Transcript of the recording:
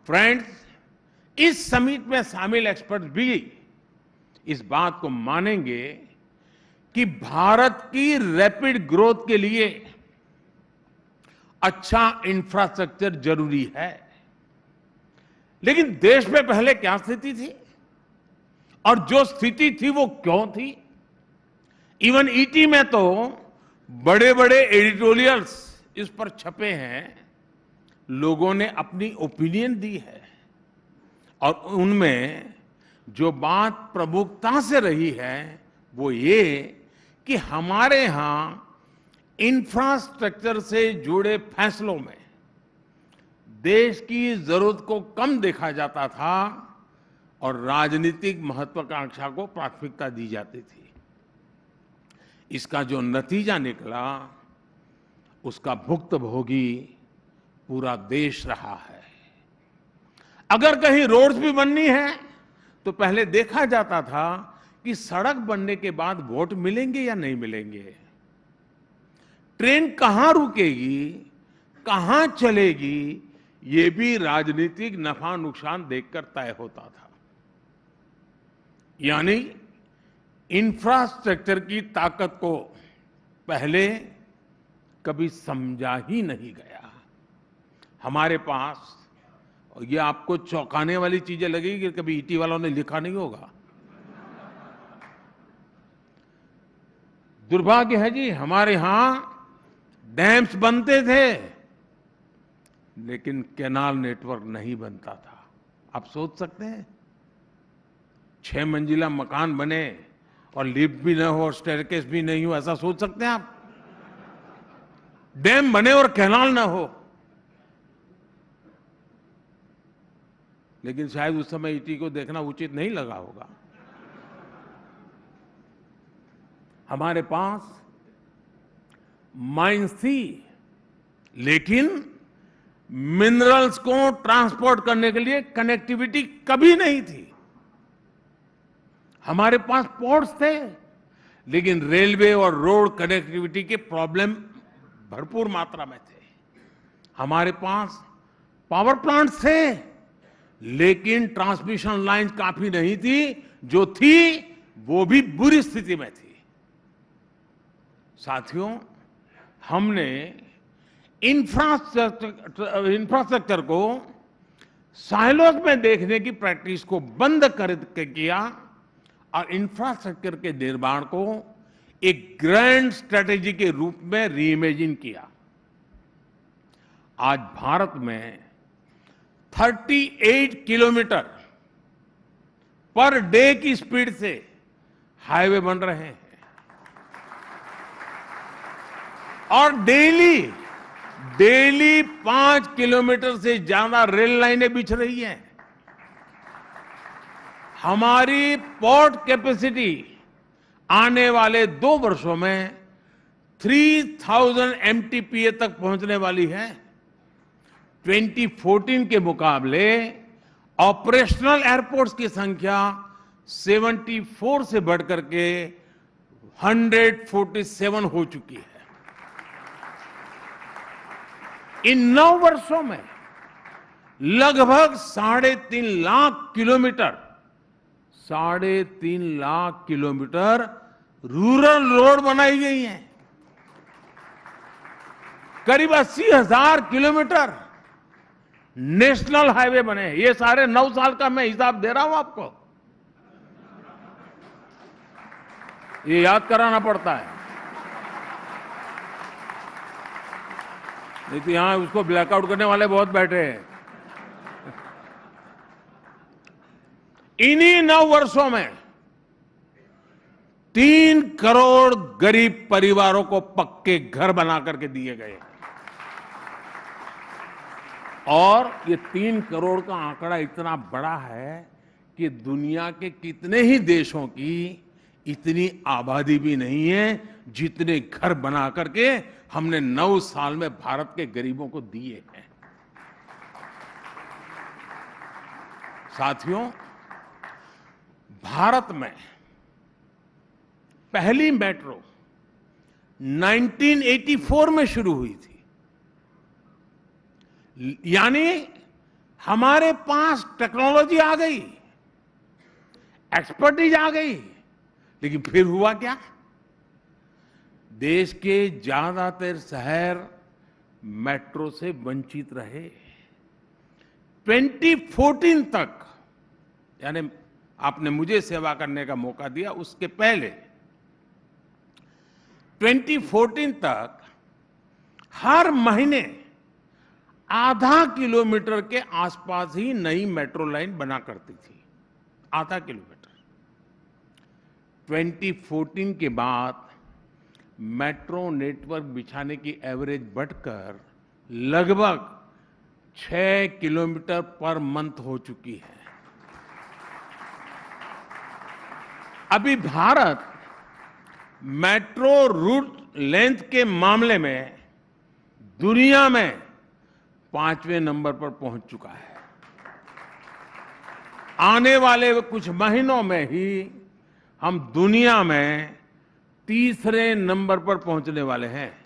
Friends, इस summit में शामिल एक्सपर्ट्स भी इस बात को मानेंगे कि भारत की रैपिड ग्रोथ के लिए अच्छा इंफ्रास्ट्रक्चर जरूरी है। लेकिन देश में पहले क्या स्थिति थी और जो स्थिति थी वो क्यों थी? इवन ईटी में तो बड़े बड़े एडिटोरियल्स इस पर छपे हैं, लोगों ने अपनी ओपिनियन दी है और उनमें जो बात प्रमुखता से रही है वो ये कि हमारे यहां इंफ्रास्ट्रक्चर से जुड़े फैसलों में देश की जरूरत को कम देखा जाता था और राजनीतिक महत्वाकांक्षा को प्राथमिकता दी जाती थी। इसका जो नतीजा निकला उसका भुक्तभोगी पूरा देश रहा है। अगर कहीं रोड्स भी बननी है तो पहले देखा जाता था कि सड़क बनने के बाद वोट मिलेंगे या नहीं मिलेंगे, ट्रेन कहां रुकेगी, कहां चलेगी, ये भी राजनीतिक नफा नुकसान देखकर तय होता था। यानी इंफ्रास्ट्रक्चर की ताकत को पहले कभी समझा ही नहीं गया। हमारे पास, ये आपको चौंकाने वाली चीजें लगेगी कि कभी ईटी वालों ने लिखा नहीं होगा। दुर्भाग्य है जी, हमारे यहां डैम्स बनते थे लेकिन कैनाल नेटवर्क नहीं बनता था। आप सोच सकते हैं 6 मंजिला मकान बने और लिफ्ट भी ना हो और स्टेयरकेस भी नहीं हो, ऐसा सोच सकते हैं आप? डैम बने और कैनाल ना हो। लेकिन शायद उस समय ईटी को देखना उचित नहीं लगा होगा। हमारे पास माइंस थी लेकिन मिनरल्स को ट्रांसपोर्ट करने के लिए कनेक्टिविटी कभी नहीं थी। हमारे पास पोर्ट्स थे लेकिन रेलवे और रोड कनेक्टिविटी के प्रॉब्लम भरपूर मात्रा में थे। हमारे पास पावर प्लांट्स थे लेकिन ट्रांसमिशन लाइन काफी नहीं थी, जो थी वो भी बुरी स्थिति में थी। साथियों, हमने इंफ्रास्ट्रक्चर को साइलोज में देखने की प्रैक्टिस को बंद करके किया और इंफ्रास्ट्रक्चर के निर्माण को एक ग्रैंड स्ट्रेटेजी के रूप में रीइमेजिन किया। आज भारत में 38 किलोमीटर पर डे की स्पीड से हाईवे बन रहे हैं और डेली 5 किलोमीटर से ज्यादा रेल लाइनें बिछ रही हैं। हमारी पोर्ट कैपेसिटी आने वाले 2 वर्षों में 3000 MTPA तक पहुंचने वाली है। 2014 के मुकाबले ऑपरेशनल एयरपोर्ट्स की संख्या 74 से बढ़कर के 147 हो चुकी है। इन 9 वर्षों में लगभग 3.5 लाख किलोमीटर रूरल रोड बनाई गई हैं। करीब 80,000 किलोमीटर नेशनल हाईवे बने। ये सारे 9 साल का मैं हिसाब दे रहा हूं आपको, ये याद कराना पड़ता है, नहीं तो यहां उसको ब्लैकआउट करने वाले बहुत बैठे हैं। इन्हीं 9 वर्षों में 3 करोड़ गरीब परिवारों को पक्के घर बना करके दिए गए और ये 3 करोड़ का आंकड़ा इतना बड़ा है कि दुनिया के कितने ही देशों की इतनी आबादी भी नहीं है जितने घर बना करके हमने 9 साल में भारत के गरीबों को दिए हैं। साथियों, भारत में पहली मेट्रो 1984 में शुरू हुई थी। यानी हमारे पास टेक्नोलॉजी आ गई, एक्सपर्टीज आ गई, लेकिन फिर हुआ क्या? देश के ज्यादातर शहर मेट्रो से वंचित रहे। 2014 तक, यानी आपने मुझे सेवा करने का मौका दिया, उसके पहले 2014 तक हर महीने आधा किलोमीटर के आसपास ही नई मेट्रो लाइन बना करती थी, आधा किलोमीटर। 2014 के बाद मेट्रो नेटवर्क बिछाने की एवरेज बढ़कर लगभग 6 किलोमीटर पर मंथ हो चुकी है। अभी भारत मेट्रो रूट लेंथ के मामले में दुनिया में 5वें नंबर पर पहुंच चुका है। आने वाले कुछ महीनों में ही हम दुनिया में 3रे नंबर पर पहुंचने वाले हैं।